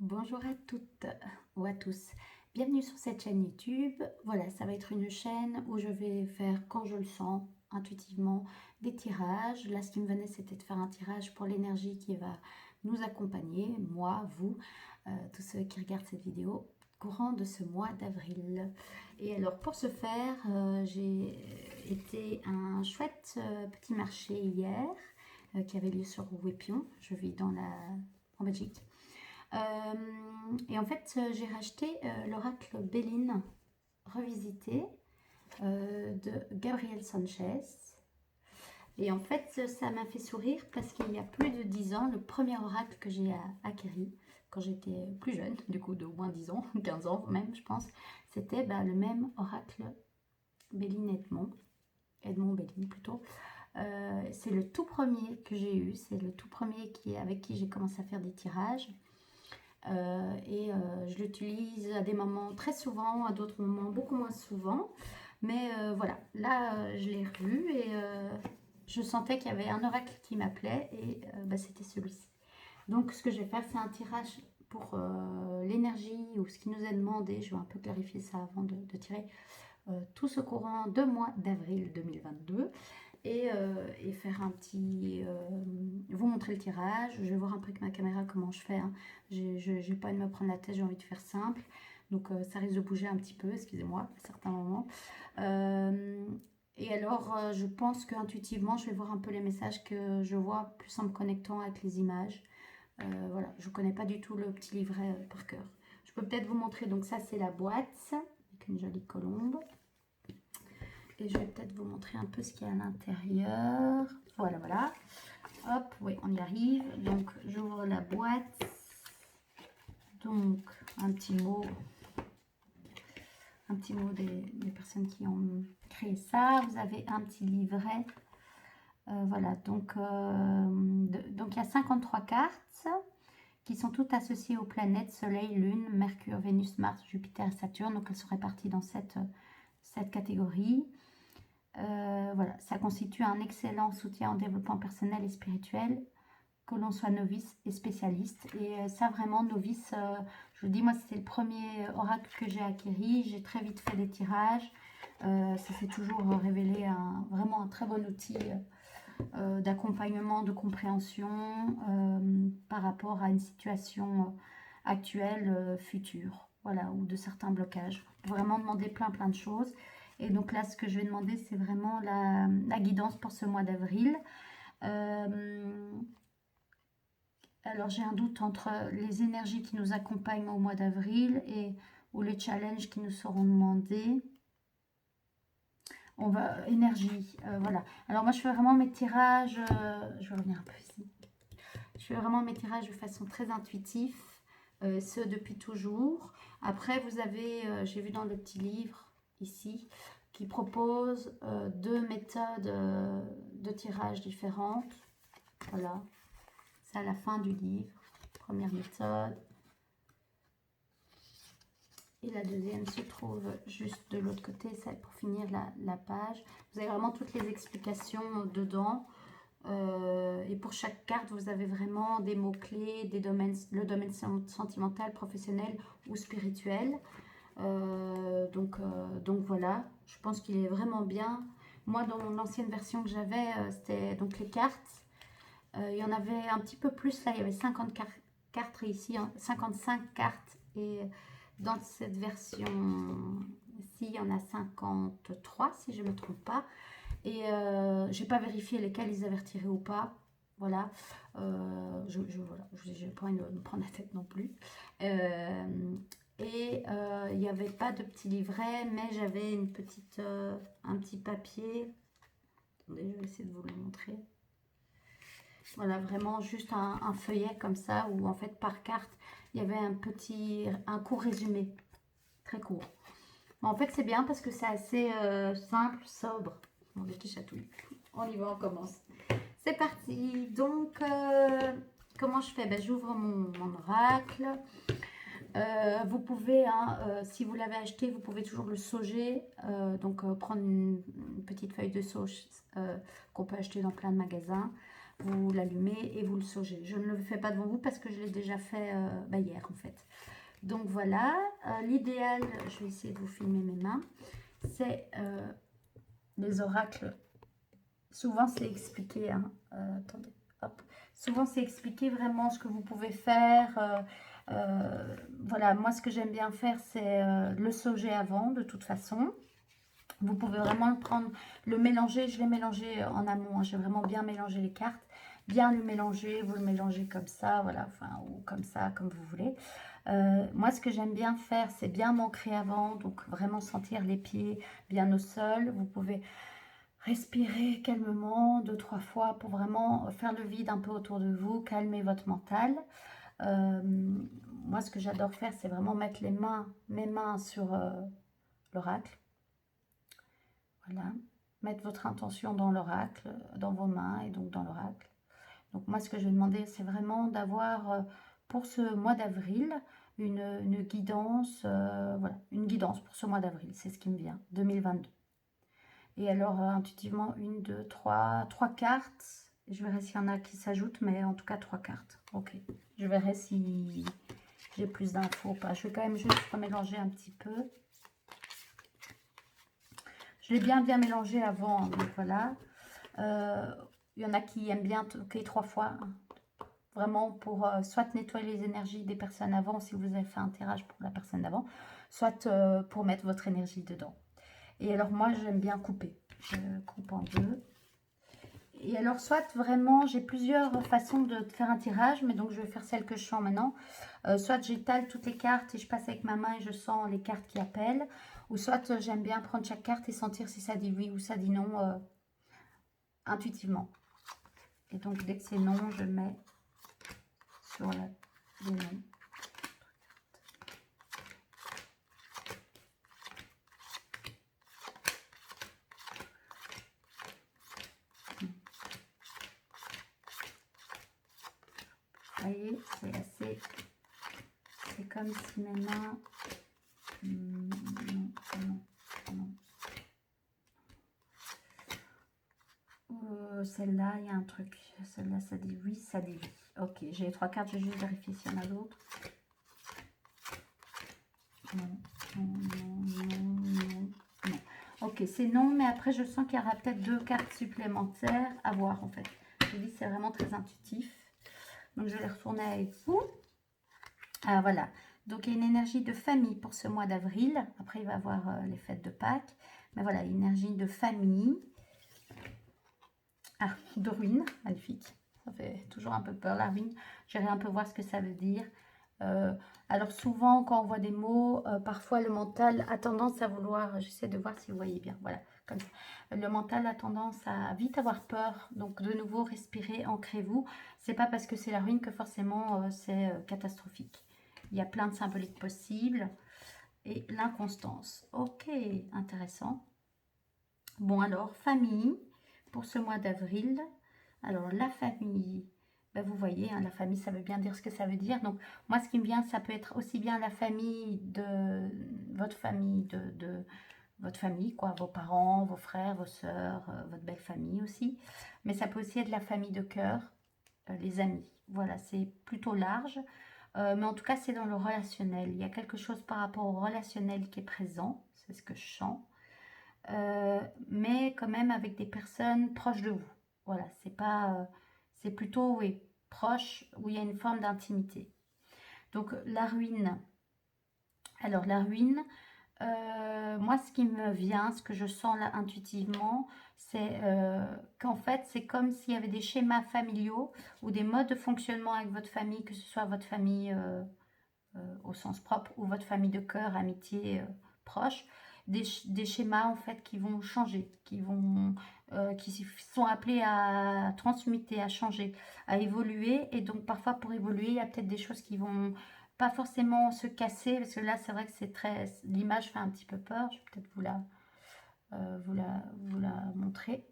Bonjour à toutes ou à tous, bienvenue sur cette chaîne YouTube. Voilà, ça va être une chaîne où je vais faire, quand je le sens, intuitivement, des tirages. Là, ce qui me venait, c'était de faire un tirage pour l'énergie qui va nous accompagner, moi, vous, tous ceux qui regardent cette vidéo, courant de ce mois d'avril. Et alors, pour ce faire, j'ai été à un chouette petit marché hier qui avait lieu sur Ouépion. Je vis en Belgique. Et en fait, j'ai racheté l'oracle Béline revisité de Gabriel Sanchez. Et en fait, ça m'a fait sourire parce qu'il y a plus de 10 ans, le premier oracle que j'ai acquis, quand j'étais plus jeune, du coup de au moins 10 ans, 15 ans même, je pense, c'était le même oracle Béline Edmond Béline plutôt. C'est le tout premier que j'ai eu, c'est le tout premier avec qui j'ai commencé à faire des tirages. Je l'utilise à des moments très souvent, à d'autres moments beaucoup moins souvent. Mais voilà, là je l'ai revu et je sentais qu'il y avait un oracle qui m'appelait et c'était celui-ci. Donc ce que je vais faire, c'est un tirage pour l'énergie ou ce qui nous est demandé. Je vais un peu clarifier ça avant de tirer tout ce courant de mois d'avril 2022 et faire un petit... vous montrer le tirage. Je vais voir un peu avec ma caméra comment je fais. Hein. J'ai pas envie de me prendre la tête, j'ai envie de faire simple. Donc ça risque de bouger un petit peu, excusez-moi, à certains moments. Et alors, je pense qu'intuitivement, je vais voir un peu les messages que je vois, plus en me connectant avec les images. Voilà, je ne connais pas du tout le petit livret par cœur. Je peux peut-être vous montrer, donc ça c'est la boîte, avec une jolie colombe. Et je vais peut-être vous montrer un peu ce qu'il y a à l'intérieur. Voilà, voilà. Hop, oui, on y arrive. Donc, j'ouvre la boîte. Donc, un petit mot des personnes qui ont créé ça. Vous avez un petit livret. Voilà, donc il y a 53 cartes qui sont toutes associées aux planètes Soleil, Lune, Mercure, Vénus, Mars, Jupiter et Saturne. Donc, elles sont réparties dans cette catégorie. Voilà, ça constitue un excellent soutien en développement personnel et spirituel, que l'on soit novice et spécialiste. Et ça, vraiment, novice, je vous dis, moi, c'était le premier oracle que j'ai acquis. J'ai très vite fait des tirages. Ça s'est toujours révélé vraiment un très bon outil d'accompagnement, de compréhension par rapport à une situation actuelle, future, voilà, ou de certains blocages. On peut vraiment demander plein de choses. Et donc là, ce que je vais demander, c'est vraiment la guidance pour ce mois d'avril. Alors j'ai un doute entre les énergies qui nous accompagnent au mois d'avril ou les challenges qui nous seront demandés. On va énergie, voilà. Alors moi je fais vraiment mes tirages, je vais revenir un peu ici. Je fais vraiment mes tirages de façon très intuitive, ce depuis toujours. Après vous avez, j'ai vu dans le petit livre ici, qui propose 2 méthodes de tirage différentes. Voilà, c'est à la fin du livre. Première méthode. Et la deuxième se trouve juste de l'autre côté, c'est pour finir la page. Vous avez vraiment toutes les explications dedans. Et pour chaque carte, vous avez vraiment des mots-clés, le domaine sentimental, professionnel ou spirituel. Donc voilà, je pense qu'il est vraiment bien. Moi, dans l'ancienne version que j'avais, c'était donc les cartes. Il y en avait un petit peu plus, là, il y avait 50 cartes ici, 55 cartes. Et dans cette version-ci, il y en a 53, si je ne me trompe pas. Et je n'ai pas vérifié lesquels ils avaient retiré ou pas. Voilà. Je n'ai pas envie de me prendre la tête non plus. Il n'y avait pas de petit livret, mais j'avais un petit papier. Attendez, je vais essayer de vous le montrer. Voilà, vraiment juste un feuillet comme ça, où en fait par carte, il y avait un court résumé. Très court. Mais en fait, c'est bien parce que c'est assez simple, sobre. Bon, des petits chatouilles. On y va, on commence. C'est parti. Donc, comment je fais? J'ouvre mon oracle. Vous pouvez, hein, si vous l'avez acheté, vous pouvez toujours le sauger. Donc, prendre une petite feuille de sauge qu'on peut acheter dans plein de magasins. vous l'allumez et vous le saugez. Je ne le fais pas devant vous parce que je l'ai déjà fait hier en fait. Donc voilà, l'idéal, je vais essayer de vous filmer mes mains, c'est les oracles. Souvent c'est expliqué, hein. Attendez, hop. Souvent c'est expliqué vraiment ce que vous pouvez faire. Voilà, moi ce que j'aime bien faire c'est le sauger avant de toute façon. Vous pouvez vraiment le prendre, le mélanger, je l'ai mélangé en amont, hein. J'ai vraiment bien mélangé les cartes, bien le mélanger, vous le mélangez comme ça, voilà, enfin, ou comme ça, comme vous voulez. Moi, ce que j'aime bien faire, c'est bien m'ancrer avant, donc vraiment sentir les pieds bien au sol. Vous pouvez respirer calmement 2-3 fois pour vraiment faire le vide un peu autour de vous, calmer votre mental. Moi, ce que j'adore faire, c'est vraiment mettre mes mains sur l'oracle. Voilà, mettre votre intention dans l'oracle, dans vos mains et donc dans l'oracle. Donc moi, ce que je vais demander, c'est vraiment d'avoir pour ce mois d'avril une guidance, voilà, une guidance pour ce mois d'avril, c'est ce qui me vient, 2022. Et alors, intuitivement, 1, 2, 3 cartes. Je verrai s'il y en a qui s'ajoutent, mais en tout cas 3 cartes. Ok, je verrai si j'ai plus d'infos ou pas. Je vais quand même juste remélanger un petit peu. Je l'ai bien mélangé avant, donc voilà. Il y en a qui aiment bien toquer 3 fois, hein, vraiment pour soit nettoyer les énergies des personnes avant, si vous avez fait un tirage pour la personne d'avant, soit pour mettre votre énergie dedans. Et alors moi, j'aime bien couper. Je coupe en deux. Et alors, soit vraiment, j'ai plusieurs façons de faire un tirage, mais donc je vais faire celle que je sens maintenant. Soit j'étale toutes les cartes et je passe avec ma main et je sens les cartes qui appellent. Ou soit j'aime bien prendre chaque carte et sentir si ça dit oui ou ça dit non intuitivement. Et donc dès que c'est non, je mets sur les noms. Vous voyez, c'est assez... C'est comme si mes mains... non. Celle-là, il y a un truc. Celle-là, ça dit oui, ça dit oui. Ok, j'ai les 3 cartes, je vais juste vérifier s'il y en a d'autres. Non. Ok, c'est non, mais après, je sens qu'il y aura peut-être 2 cartes supplémentaires à voir, en fait. Je dis, c'est vraiment très intuitif. Donc, je vais les retourner avec vous. Ah, voilà. Donc, il y a une énergie de famille pour ce mois d'avril. Après, il va y avoir les fêtes de Pâques. Mais voilà, énergie de famille. Ah, de ruine, magnifique. Ça fait toujours un peu peur, la ruine. J'irai un peu voir ce que ça veut dire. Alors souvent, quand on voit des mots, parfois le mental a tendance à vouloir... J'essaie de voir si vous voyez bien. Voilà, comme ça. Le mental a tendance à vite avoir peur. Donc de nouveau, respirez, ancrez-vous. C'est pas parce que c'est la ruine que forcément c'est catastrophique. Il y a plein de symboliques possibles. Et l'inconstance. Ok, intéressant. Bon alors, famille, pour ce mois d'avril. Alors, la famille, ben, vous voyez, hein, la famille, ça veut bien dire ce que ça veut dire. Donc, moi, ce qui me vient, ça peut être aussi bien la famille de votre famille, votre famille, quoi, vos parents, vos frères, vos sœurs, votre belle famille aussi. Mais ça peut aussi être la famille de cœur, les amis. Voilà, c'est plutôt large. Mais en tout cas, c'est dans le relationnel. Il y a quelque chose par rapport au relationnel qui est présent. C'est ce que je sens. Mais quand même avec des personnes proches de vous. Voilà, c'est pas, c'est plutôt, oui, proche, où il y a une forme d'intimité. Donc la ruine. Alors la ruine, moi ce qui me vient, ce que je sens là intuitivement, c'est qu'en fait c'est comme s'il y avait des schémas familiaux ou des modes de fonctionnement avec votre famille, que ce soit votre famille au sens propre ou votre famille de cœur, amitié proche, des schémas en fait qui vont changer, qui sont appelés à transmuter, à changer, à évoluer. Et donc parfois pour évoluer, il y a peut-être des choses qui vont pas forcément se casser, parce que là c'est vrai que c'est très, l'image fait un petit peu peur. Je vais peut-être vous la montrer.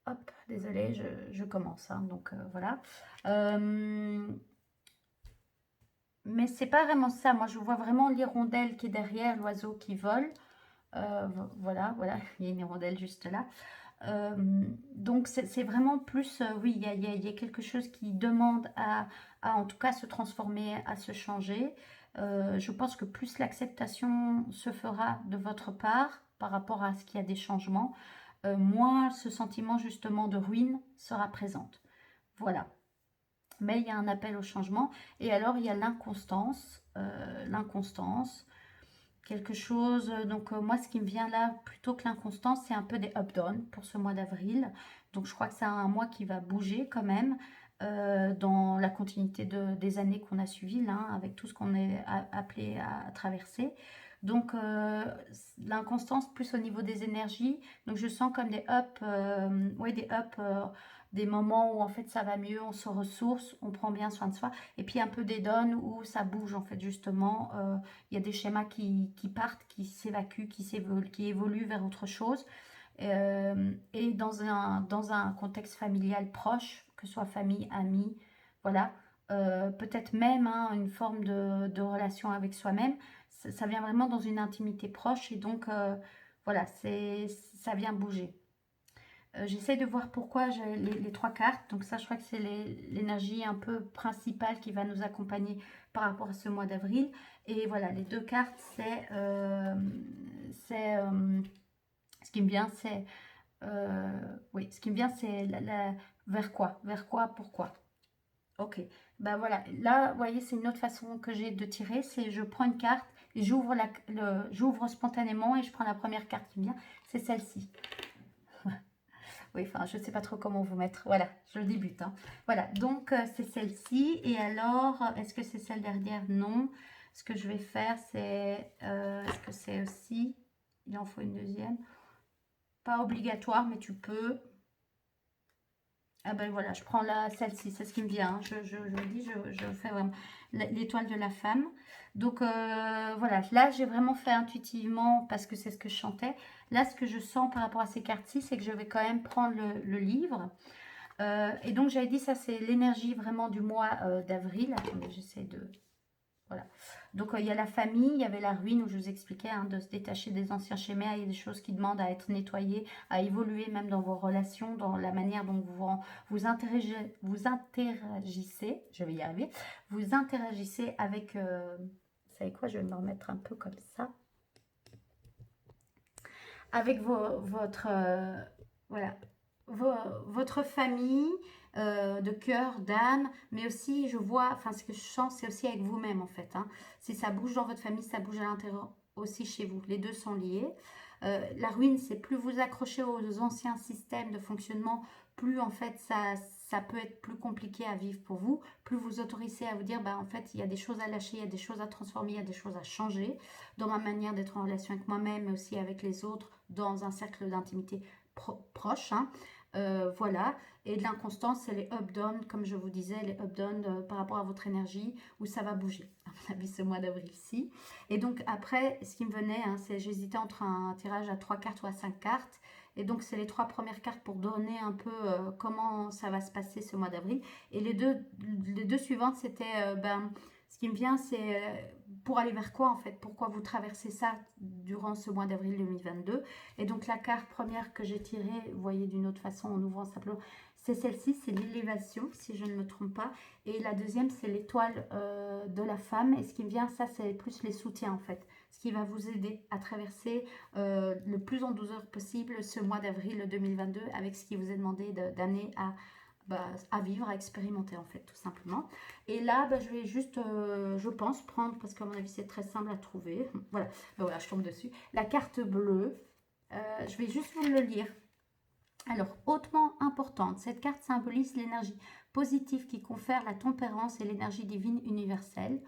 Hop, désolée, je commence, hein, donc voilà. Mais c'est pas vraiment ça. Moi, je vois vraiment l'hirondelle qui est derrière, l'oiseau qui vole. Voilà, il y a une hirondelle juste là. Donc c'est vraiment plus, oui, il y a quelque chose qui demande en tout cas se transformer, à se changer. Je pense que plus l'acceptation se fera de votre part par rapport à ce qu'il y a des changements, moins ce sentiment justement de ruine sera présente. Voilà. Mais il y a un appel au changement. Et alors, il y a l'inconstance. L'inconstance, quelque chose. Donc, moi, ce qui me vient là, plutôt que l'inconstance, c'est un peu des up-down pour ce mois d'avril. Donc, je crois que c'est un mois qui va bouger quand même. Dans la continuité des années qu'on a suivies, là, avec tout ce qu'on est appelé à traverser. Donc, l'inconstance plus au niveau des énergies. Donc, je sens comme des up, ouais, des up, des moments où en fait ça va mieux, on se ressource, on prend bien soin de soi. Et puis un peu des downs où ça bouge en fait justement. Il y a des schémas qui partent, qui s'évacuent, qui évoluent vers autre chose. Et dans un contexte familial proche, que ce soit famille, amis, voilà, peut-être même hein, une forme de relation avec soi-même, ça vient vraiment dans une intimité proche et donc voilà, ça vient bouger. J'essaie de voir pourquoi j'ai les trois cartes, donc ça je crois que c'est l'énergie un peu principale qui va nous accompagner par rapport à ce mois d'avril. Et voilà, les deux cartes, ce qui me vient, oui, ce qui me vient, c'est vers quoi, pourquoi. Ok, ben voilà, là, vous voyez, c'est une autre façon que j'ai de tirer, c'est je prends une carte, et j'ouvre spontanément et je prends la première carte qui me vient, c'est celle-ci. Oui, enfin, je ne sais pas trop comment vous mettre. Voilà, je débute. Hein. Voilà, donc c'est celle-ci. Et alors, est-ce que c'est celle derrière? Non. Ce que je vais faire, c'est... est-ce que c'est aussi... Il en faut une deuxième. Pas obligatoire, mais tu peux. Ah ben voilà, je prends celle-ci, c'est ce qui me vient. Hein. Je dis, je fais vraiment l'étoile de la femme. Donc voilà, là j'ai vraiment fait intuitivement parce que c'est ce que je chantais. Là, ce que je sens par rapport à ces cartes-ci, c'est que je vais quand même prendre le livre. Et donc j'avais dit, ça c'est l'énergie vraiment du mois d'avril. Attendez, j'essaie de... Voilà. Donc, il y a la famille, il y avait la ruine où je vous expliquais hein, de se détacher des anciens schémas. Il y a des choses qui demandent à être nettoyées, à évoluer même dans vos relations, dans la manière dont vous interagissez. Je vais y arriver. Vous interagissez avec... vous savez quoi, je vais me remettre un peu comme ça. Avec votre... voilà, votre famille de cœur, d'âme, mais aussi je vois, enfin ce que je sens, c'est aussi avec vous-même en fait. Hein. Si ça bouge dans votre famille, ça bouge à l'intérieur aussi chez vous. Les deux sont liés. La ruine, c'est plus vous accrochez aux anciens systèmes de fonctionnement, plus en fait ça peut être plus compliqué à vivre pour vous, plus vous autorisez à vous dire, bah, en fait, il y a des choses à lâcher, il y a des choses à transformer, il y a des choses à changer dans ma manière d'être en relation avec moi-même, mais aussi avec les autres, dans un cercle d'intimité proche. Hein. Voilà. Et de l'inconstance, c'est les up-down, comme je vous disais, les up-down par rapport à votre énergie, où ça va bouger, à mon avis, ce mois d'avril-ci. Et donc, après, ce qui me venait, hein, c'est j'hésitais entre un tirage à 3 cartes ou à 5 cartes. Et donc, c'est les 3 premières cartes pour donner un peu comment ça va se passer ce mois d'avril. Et les deux suivantes, c'était, ce qui me vient, c'est pour aller vers quoi en fait? Pourquoi vous traversez ça durant ce mois d'avril 2022? Et donc, la carte première que j'ai tirée, vous voyez d'une autre façon en ouvrant simplement, c'est celle-ci, c'est l'élévation, si je ne me trompe pas. Et la deuxième, c'est l'étoile de la femme. Et ce qui me vient, ça, c'est plus les soutiens en fait. Ce qui va vous aider à traverser le plus en douceur possible ce mois d'avril 2022 avec ce qui vous est demandé d'amener à vivre, à expérimenter en fait, tout simplement. Et là, je vais juste, je pense, prendre, parce qu'à mon avis, c'est très simple à trouver. Voilà, voilà, je tombe dessus. La carte bleue, je vais juste vous le lire. Alors, hautement importante, cette carte symbolise l'énergie positive qui confère la tempérance et l'énergie divine universelle.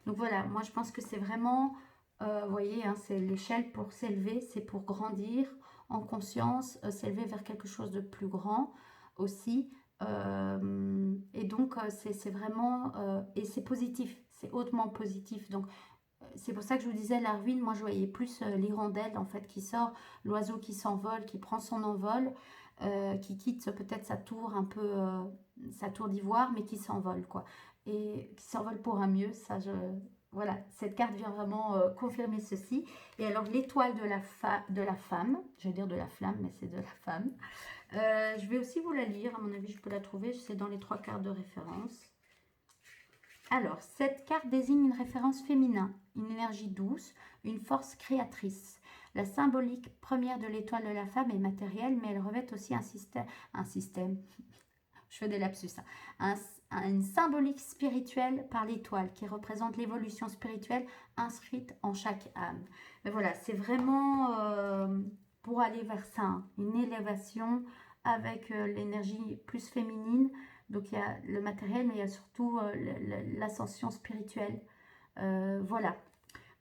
Donc voilà, moi je pense que c'est vraiment, vous voyez, hein, c'est l'échelle pour s'élever, c'est pour grandir en conscience, s'élever vers quelque chose de plus grand aussi. Et donc, c'est vraiment, et c'est positif, c'est hautement positif. Donc, c'est pour ça que je vous disais la ruine, moi je voyais plus l'hirondelle en fait qui sort, l'oiseau qui s'envole, qui prend son envol, qui quitte peut-être sa tour un peu, sa tour d'ivoire, mais qui s'envole quoi. Et qui s'envole pour un mieux, ça voilà, cette carte vient vraiment confirmer ceci. Et alors, l'étoile de la femme, je vais dire de la flamme, mais c'est de la femme. Je vais aussi vous la lire, à mon avis, je peux la trouver, c'est dans les 3 cartes de référence. Alors, cette carte désigne une référence féminin, une énergie douce, une force créatrice. La symbolique première de l'étoile de la femme est matérielle, mais elle revêt aussi un système, je fais des lapsus, hein, une symbolique spirituelle par l'étoile qui représente l'évolution spirituelle inscrite en chaque âme. Mais voilà, c'est vraiment pour aller vers ça, hein, une élévation avec l'énergie plus féminine. Donc il y a le matériel, mais il y a surtout l'ascension spirituelle. Voilà.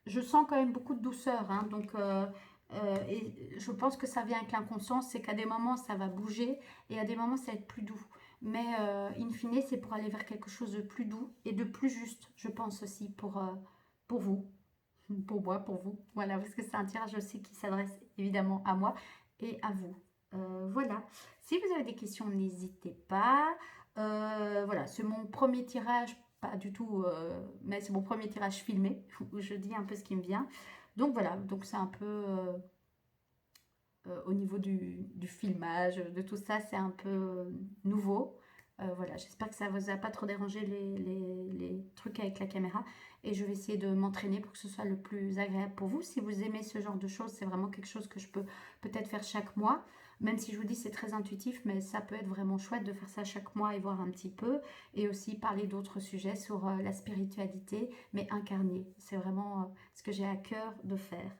Je sens quand même beaucoup de douceur, hein, donc et je pense que ça vient avec l'inconscience, c'est qu'à des moments ça va bouger et à des moments ça va être plus doux. Mais in fine, c'est pour aller vers quelque chose de plus doux et de plus juste, je pense aussi, pour vous, pour moi, pour vous. Voilà, parce que c'est un tirage aussi qui s'adresse évidemment à moi et à vous. Voilà. Si vous avez des questions, n'hésitez pas. Voilà, c'est mon premier tirage, pas du tout, mais c'est mon premier tirage filmé, où je dis un peu ce qui me vient. Donc voilà, donc c'est un peu au niveau du filmage, de tout ça, c'est un peu nouveau. Voilà, j'espère que ça ne vous a pas trop dérangé les trucs avec la caméra. Et je vais essayer de m'entraîner pour que ce soit le plus agréable pour vous. Si vous aimez ce genre de choses, c'est vraiment quelque chose que je peux peut-être faire chaque mois. Même si je vous dis c'est très intuitif, mais ça peut être vraiment chouette de faire ça chaque mois et voir un petit peu. Et aussi parler d'autres sujets sur la spiritualité, mais incarnée. C'est vraiment ce que j'ai à cœur de faire.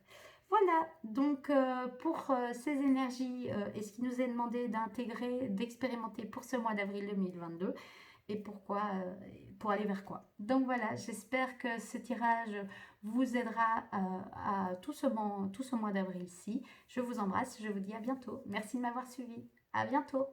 Voilà, donc pour ces énergies et ce qui nous est demandé d'intégrer, d'expérimenter pour ce mois d'avril 2022 et pourquoi, pour aller vers quoi. Donc voilà, j'espère que ce tirage vous aidera à tout ce mois d'avril-ci. Je vous embrasse, je vous dis à bientôt. Merci de m'avoir suivi. À bientôt.